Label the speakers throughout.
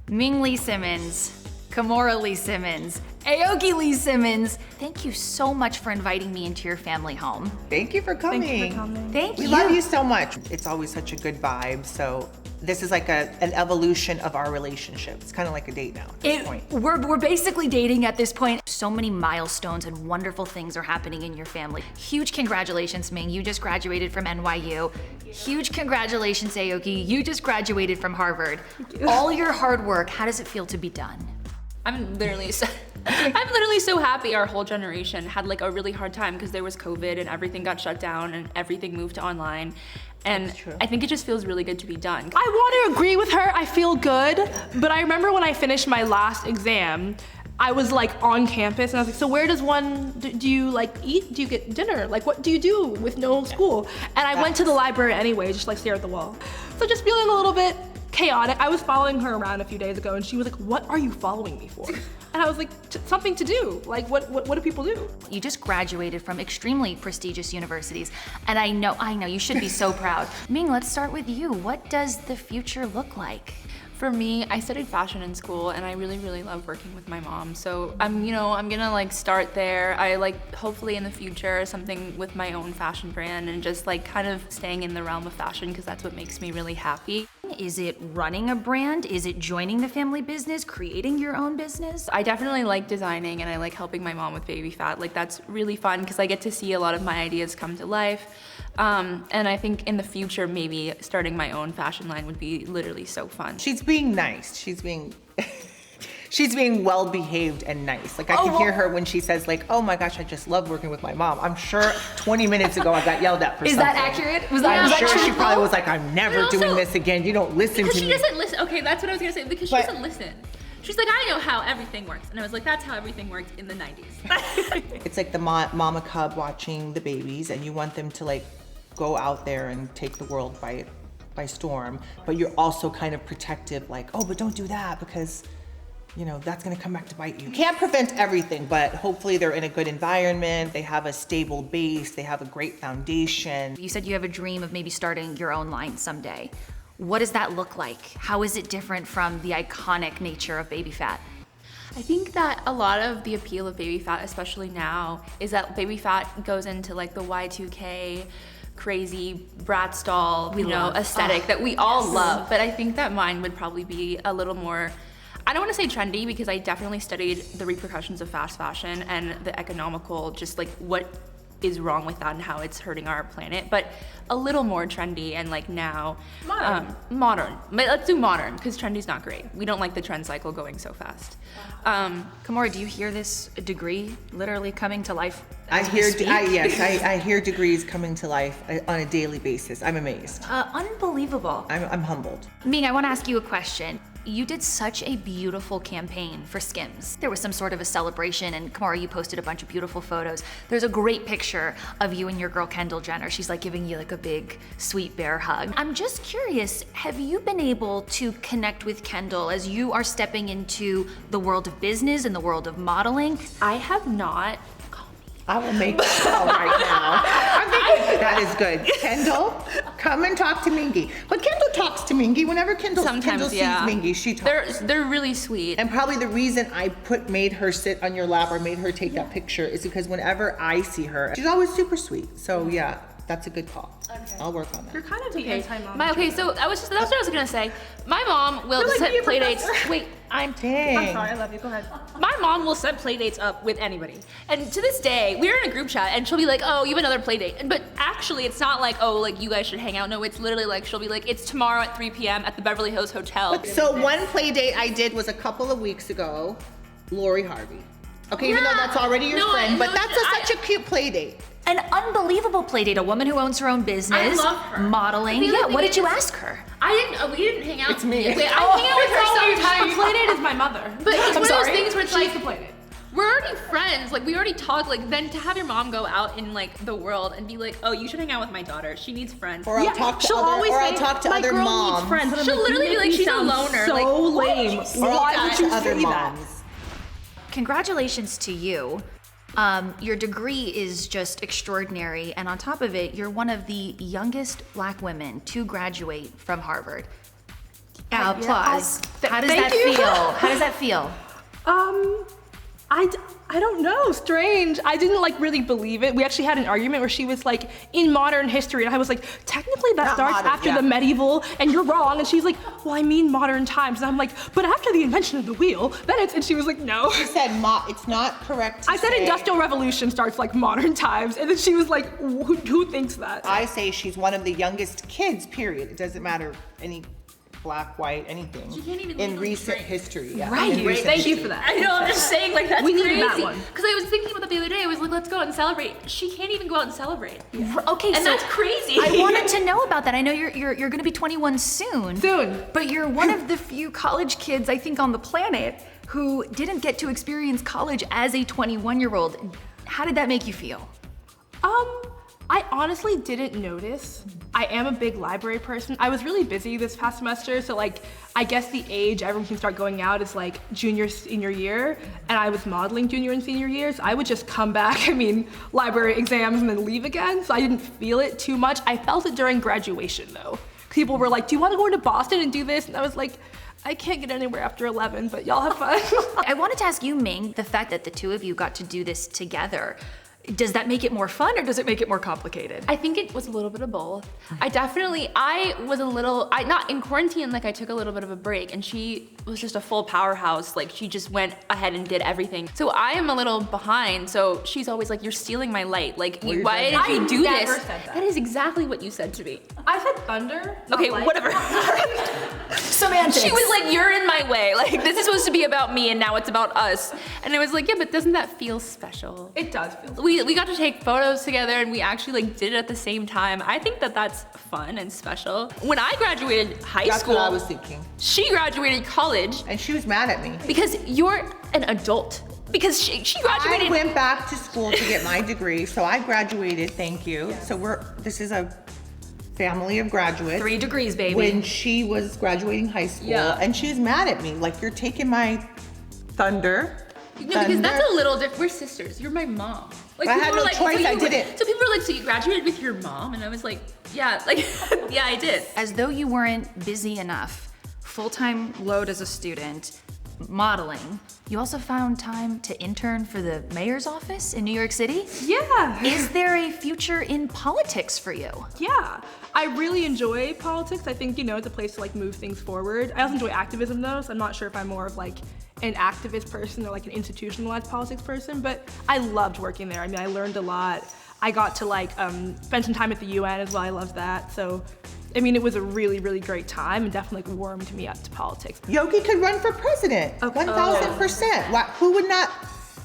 Speaker 1: Ming Lee Simmons, Kimora Lee Simmons, Aoki Lee Simmons, thank you so much for inviting me into your family home.
Speaker 2: Thank you for coming.
Speaker 3: Thank you for coming.
Speaker 1: Thank you.
Speaker 2: We love you so much. It's always such a good vibe. So this is like an evolution of our relationship. It's kind of like a date now at this point.
Speaker 1: We're basically dating at this point. So many milestones and wonderful things are happening in your family. Huge congratulations, Ming. You just graduated from NYU. Huge congratulations, Aoki. You just graduated from Harvard. All your hard work, how does it feel to be done?
Speaker 3: I'm literally so happy. Our whole generation had like a really hard time because there was COVID and everything got shut down and everything moved to online. And I think it just feels really good to be done.
Speaker 4: I want to agree with her. I feel good, but I remember when I finished my last exam, I was like on campus and I was like, so where does one, do you like eat? Do you get dinner? Like what do you do with no school? And I went to the library anyway, just like stare at the wall. So just feeling a little bit chaotic. I was following her around a few days ago and she was like, what are you following me for? And I was like, something to do. Like what do people do?
Speaker 1: You just graduated from extremely prestigious universities, and I know, you should be so proud. Ming, let's start with you. What does the future look like?
Speaker 3: For me, I studied fashion in school and I really, really love working with my mom. So I'm gonna like start there. I like hopefully in the future something with my own fashion brand and just like kind of staying in the realm of fashion because that's what makes me really happy.
Speaker 1: Is it running a brand? Is it joining the family business, creating your own business?
Speaker 3: I definitely like designing and I like helping my mom with Baby Phat. Like that's really fun because I get to see a lot of my ideas come to life. And I think in the future, maybe starting my own fashion line would be literally so fun.
Speaker 2: She's being nice. She's being well behaved and nice. Like I can hear her when she says like, oh my gosh, I just love working with my mom. I'm sure 20 minutes ago I got yelled at for something.
Speaker 1: Is that accurate? Was that
Speaker 2: I'm
Speaker 1: was
Speaker 2: sure
Speaker 1: that
Speaker 2: she
Speaker 1: true?
Speaker 2: probably was like, I'm never
Speaker 5: also-
Speaker 2: doing this again. You don't listen
Speaker 5: Because
Speaker 2: to
Speaker 5: she
Speaker 2: me.
Speaker 5: doesn't listen. Okay, that's what I was gonna say. Because she
Speaker 2: But-
Speaker 5: doesn't listen. She's like, I know how everything works. And I was like, that's how everything worked in the 90s.
Speaker 2: It's like the mama cub watching the babies and you want them to like go out there and take the world by storm, but you're also kind of protective, like, oh, but don't do that because, you know, that's gonna come back to bite you. You can't prevent everything, but hopefully they're in a good environment, they have a stable base, they have a great foundation.
Speaker 1: You said you have a dream of maybe starting your own line someday. What does that look like? How is it different from the iconic nature of Baby Phat?
Speaker 3: I think that a lot of the appeal of Baby Phat, especially now, is that Baby Phat goes into like the Y2K crazy Bratz doll, aesthetic that we all love. But I think that mine would probably be a little more, I don't want to say trendy because I definitely studied the repercussions of fast fashion and the economical, just like what is wrong with that and how it's hurting our planet, but a little more trendy and like now modern. But let's do modern because trendy's not great. We don't like the trend cycle going so fast.
Speaker 1: Kimora, do you hear this degree literally coming to life?
Speaker 2: I hear degrees coming to life on a daily basis. I'm amazed.
Speaker 1: Unbelievable.
Speaker 2: I'm humbled.
Speaker 1: Ming, I want to ask you a question. You did such a beautiful campaign for Skims. There was some sort of a celebration, and Kimora, you posted a bunch of beautiful photos. There's a great picture of you and your girl Kendall Jenner. She's like giving you like a big, sweet bear hug. I'm just curious, have you been able to connect with Kendall as you are stepping into the world of business and the world of modeling?
Speaker 3: I have not.
Speaker 2: I will make a call right now. I'm thinking that is good. Kendall, come and talk to Mingy. But Kendall talks to Mingy whenever Kendall sees Mingy, she talks.
Speaker 3: They're really sweet.
Speaker 2: And probably the reason I made her sit on your lap or made her take that picture is because whenever I see her, she's always super sweet. So yeah, that's a good call. Okay. I'll work on that.
Speaker 4: You're kind of the anti-mom.
Speaker 3: So that's what I was gonna say. My mom will
Speaker 4: You're like
Speaker 3: set
Speaker 4: me,
Speaker 3: play dates.
Speaker 4: professor.
Speaker 3: Wait,
Speaker 4: I'm
Speaker 2: Dang.
Speaker 4: sorry, I love you. Go ahead.
Speaker 5: My mom will set play dates up with anybody. And to this day, we're in a group chat and she'll be like, oh, you have another play date. But actually, it's not like, oh, like you guys should hang out. No, it's literally like, she'll be like, it's tomorrow at 3 p.m. at the Beverly Hills Hotel.
Speaker 2: So one play date I did was a couple of weeks ago, Lori Harvey. Okay, even though that's already your friend, but that's such a cute play date.
Speaker 1: An unbelievable playdate, a woman who owns her own business,
Speaker 5: I love her.
Speaker 1: modeling.
Speaker 5: The
Speaker 1: Yeah,
Speaker 5: other
Speaker 1: what
Speaker 5: thing
Speaker 1: did you
Speaker 5: is-
Speaker 1: ask her?
Speaker 5: We didn't hang out.
Speaker 2: It's me.
Speaker 5: Wait, I hang out with her sometimes.
Speaker 4: A playdate is my mother.
Speaker 5: But it's one of those things where it's
Speaker 4: She's
Speaker 5: like,
Speaker 4: the playdate.
Speaker 5: we're already friends. Like we already talked. Like then to have your mom go out in like the world and be like, oh, you should hang out with my daughter. She needs friends.
Speaker 2: Or I'll talk to
Speaker 4: she'll always
Speaker 2: I'll
Speaker 4: say,
Speaker 2: talk to
Speaker 4: my
Speaker 2: other
Speaker 4: girl
Speaker 2: moms.
Speaker 4: needs friends. And I'm
Speaker 5: She'll
Speaker 4: like,
Speaker 5: literally
Speaker 4: you
Speaker 5: be
Speaker 4: make
Speaker 5: like,
Speaker 4: me
Speaker 5: she's a
Speaker 4: sound
Speaker 5: loner.
Speaker 4: So
Speaker 5: Like, why would
Speaker 4: lame.
Speaker 5: you say
Speaker 2: Or I'll
Speaker 4: Why
Speaker 2: talk
Speaker 4: would
Speaker 2: to
Speaker 4: you
Speaker 2: other
Speaker 4: say that?
Speaker 2: moms.
Speaker 1: Congratulations to you. Your degree is just extraordinary, and on top of it, you're one of the youngest Black women to graduate from Harvard. Applause. How does
Speaker 4: Thank
Speaker 1: that
Speaker 4: you.
Speaker 1: feel? How does that feel?
Speaker 4: I don't know, strange. I didn't like really believe it. We actually had an argument where she was like, in modern history, and I was like, technically that
Speaker 2: Not
Speaker 4: starts
Speaker 2: modern,
Speaker 4: after
Speaker 2: yeah.
Speaker 4: the medieval, and you're wrong. And she's like, well, I mean modern times. And I'm like, but after the invention of the wheel, then it's, and she was like, no.
Speaker 2: She said it's not correct to
Speaker 4: I said
Speaker 2: say-
Speaker 4: industrial revolution starts like modern times, and then she was like, who thinks that?
Speaker 2: I say she's one of the youngest kids, period. It doesn't matter any black, white, anything.
Speaker 5: She can't even
Speaker 2: in
Speaker 5: legally
Speaker 2: recent
Speaker 5: drink.
Speaker 2: history. Yeah.
Speaker 4: Right.
Speaker 2: In recent
Speaker 4: Thank you
Speaker 2: history.
Speaker 4: for that.
Speaker 5: I know, I'm just saying, like, that's
Speaker 4: We
Speaker 5: crazy.
Speaker 4: needed that one.
Speaker 5: Because I was thinking about that the other day. I was like, let's go out and celebrate. She can't even go out and celebrate.
Speaker 1: Okay,
Speaker 5: And
Speaker 1: so
Speaker 5: that's crazy.
Speaker 1: I wanted to know about that. I know you're going to be 21 soon.
Speaker 4: Soon.
Speaker 1: But you're one of the few college kids, I think, on the planet who didn't get to experience college as a 21-year-old. How did that make you feel?
Speaker 4: I honestly didn't notice. I am a big library person. I was really busy this past semester, so like, I guess the age everyone can start going out is like junior, senior year, and I was modeling junior and senior years. I would just come back, library exams and then leave again, so I didn't feel it too much. I felt it during graduation though. People were like, do you want to go into Boston and do this? And I was like, I can't get anywhere after 11, but y'all have fun.
Speaker 1: I wanted to ask you, Ming, the fact that the two of you got to do this together, does that make it more fun or does it make it more complicated?
Speaker 3: I think it was a little bit of both. I was a little, not in quarantine, like I took a little bit of a break, and she was just a full powerhouse. Like she just went ahead and did everything. So I am a little behind. So she's always like, you're stealing my light. Like, why did you do
Speaker 4: never
Speaker 3: this?
Speaker 4: said that.
Speaker 3: That is exactly what you said to me.
Speaker 4: I said thunder. not
Speaker 3: Okay,
Speaker 4: light.
Speaker 3: whatever.
Speaker 1: Semantics.
Speaker 3: She was like, you're in my way. Like, this is supposed to be about me and now it's about us. And I was like, yeah, but doesn't that feel special?
Speaker 4: It does feel
Speaker 3: We got to take photos together and we actually like did it at the same time. I think that that's fun and special. When I graduated high
Speaker 2: That's
Speaker 3: school,
Speaker 2: what I was thinking.
Speaker 3: she graduated college
Speaker 2: And she was mad at me.
Speaker 3: because you're an adult. Because she graduated.
Speaker 2: I went back to school to get my degree, so I graduated, thank you. So this is a family of graduates.
Speaker 1: 3 degrees, baby.
Speaker 2: When she was graduating high school,
Speaker 3: Yeah.
Speaker 2: and she was mad at me, like, you're taking my thunder.
Speaker 3: No, because that's a little different. We're sisters. You're my mom. Like,
Speaker 2: But I had
Speaker 3: people
Speaker 2: no
Speaker 3: were like,
Speaker 2: choice,
Speaker 3: so
Speaker 2: I
Speaker 3: you-
Speaker 2: did it.
Speaker 3: So people were like, so you graduated with your mom? And I was like, yeah, like, yeah, I did.
Speaker 1: As though you weren't busy enough, full-time load as a student, modeling, you also found time to intern for the mayor's office in New York City?
Speaker 4: Yeah.
Speaker 1: Is there a future in politics for you?
Speaker 4: Yeah, I really enjoy politics. I think, it's a place to like move things forward. I also enjoy activism though, so I'm not sure if I'm more of like an activist person or like an institutionalized politics person, but I loved working there. I learned a lot. I got to like spend some time at the UN as well. I loved that. So, it was a really, really great time and definitely warmed me up to politics.
Speaker 2: Yogi could run for president, 1,000%. Who would not?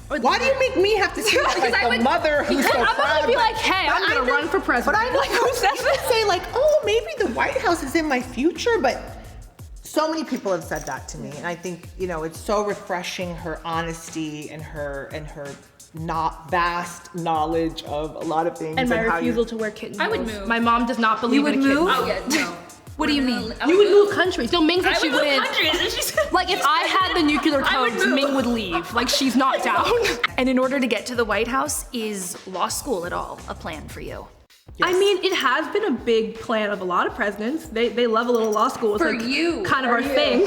Speaker 2: Why do you make me have to say like the mother who's so
Speaker 4: I'm
Speaker 2: proud?
Speaker 4: gonna be like, hey, I'm gonna run for president.
Speaker 2: But I like who says that? Say like, oh, maybe the White House is in my future, but so many people have said that to me, and I think it's so refreshing, her honesty and her not vast knowledge of a lot of things.
Speaker 4: And my
Speaker 2: how you-
Speaker 4: refusal to wear kitten
Speaker 3: I would
Speaker 4: heels.
Speaker 3: move.
Speaker 4: My mom does not believe
Speaker 1: would
Speaker 4: in a kitten.
Speaker 1: move?
Speaker 3: Oh, yeah, no.
Speaker 1: What do you mean?
Speaker 4: You would move countries. No, Ming said
Speaker 3: I
Speaker 4: she
Speaker 3: would move
Speaker 4: wouldn't.
Speaker 3: countries, and she's
Speaker 4: Like if I had the nuclear
Speaker 3: I would
Speaker 4: codes,
Speaker 3: move.
Speaker 4: Ming would leave. Like she's not down.
Speaker 1: And in order to get to the White House, is law school at all a plan for you?
Speaker 4: It has been a big plan of a lot of presidents. They love a little law school. It's
Speaker 3: For
Speaker 4: like
Speaker 3: you.
Speaker 4: kind of our thing.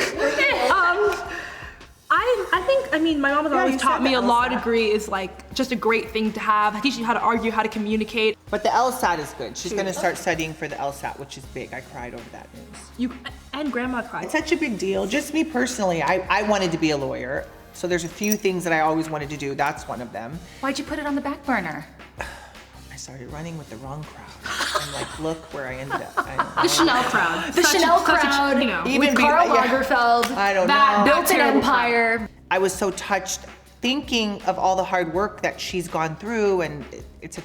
Speaker 4: I think, my mom has always
Speaker 2: you
Speaker 4: taught
Speaker 2: said
Speaker 4: me
Speaker 2: the
Speaker 4: a law
Speaker 2: LSAT.
Speaker 4: degree is like just a great thing to have. It teaches you how to argue, how to communicate.
Speaker 2: But the LSAT is good. She's gonna start studying for the LSAT, which is big. I cried over that news.
Speaker 4: And grandma cried.
Speaker 2: It's such a big deal. Just me personally, I wanted to be a lawyer. So there's a few things that I always wanted to do. That's one of them.
Speaker 1: Why'd you put it on the back burner?
Speaker 2: I started running with the wrong crowd. And like, look where I ended up. I don't know.
Speaker 4: The Chanel crowd.
Speaker 1: The Chanel crowd,
Speaker 2: Even
Speaker 1: with
Speaker 2: be-
Speaker 1: Karl
Speaker 2: yeah.
Speaker 1: Lagerfeld,
Speaker 2: I don't
Speaker 1: that
Speaker 2: know.
Speaker 1: built an
Speaker 4: Terrible
Speaker 1: empire.
Speaker 2: I was so touched thinking of all the hard work that she's gone through, and it's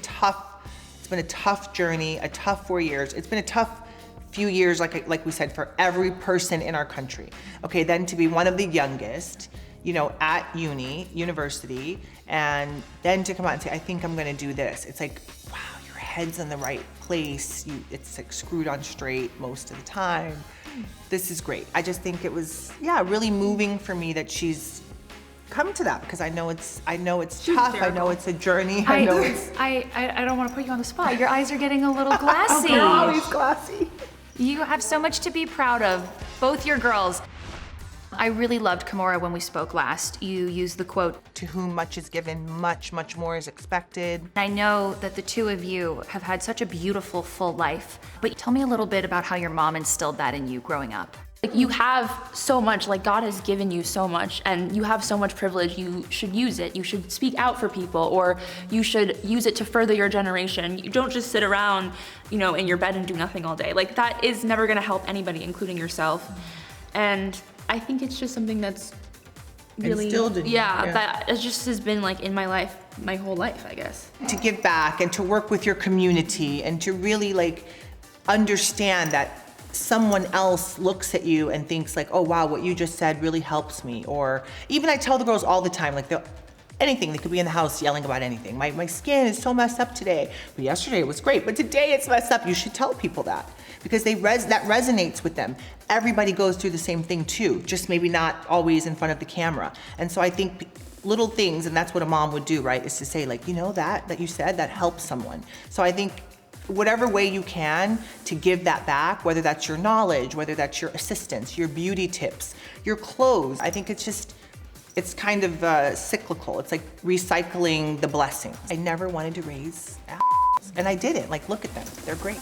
Speaker 2: been a tough journey, a tough 4 years. It's been a tough few years, like we said, for every person in our country. Okay, then to be one of the youngest, at university, and then to come out and say, I think I'm gonna do this. It's like, wow, your head's in the right place. It's like screwed on straight most of the time. This is great. I just think it was, really moving for me that she's come to that, because I know it's tough.
Speaker 4: hysterical.
Speaker 2: I know it's a journey. I know it's
Speaker 1: I don't want to put you on the spot. Your eyes are getting a little glassy.
Speaker 2: always glassy.
Speaker 1: You have so much to be proud of, both your girls. I really loved Kimora when we spoke last. You used the quote,
Speaker 2: To whom much is given, much, much more is expected.
Speaker 1: I know that the two of you have had such a beautiful, full life, but tell me a little bit about how your mom instilled that in you growing up.
Speaker 3: Like, you have so much, like God has given you so much, and you have so much privilege. You should use it. You should speak out for people, or you should use it to further your generation. You don't just sit around, in your bed and do nothing all day. Like, that is never gonna help anybody, including yourself. And I think it's just something that's really
Speaker 2: Instilled in you, yeah.
Speaker 3: That it just has been like in my life, my whole life, I guess.
Speaker 2: To give back and to work with your community and to really like understand that someone else looks at you and thinks like, oh wow, what you just said really helps me. Or even I tell the girls all the time, like anything, they could be in the house yelling about anything. My skin is so messed up today, but yesterday it was great, but today it's messed up. You should tell people that because that resonates with them. Everybody goes through the same thing too, just maybe not always in front of the camera. And so I think little things, and that's what a mom would do, right, is to say like, that you said, that helps someone. So I think whatever way you can to give that back, whether that's your knowledge, whether that's your assistance, your beauty tips, your clothes, I think it's kind of cyclical. It's like recycling the blessings. I never wanted to raise assholes, and I didn't. Like, look at them, they're great.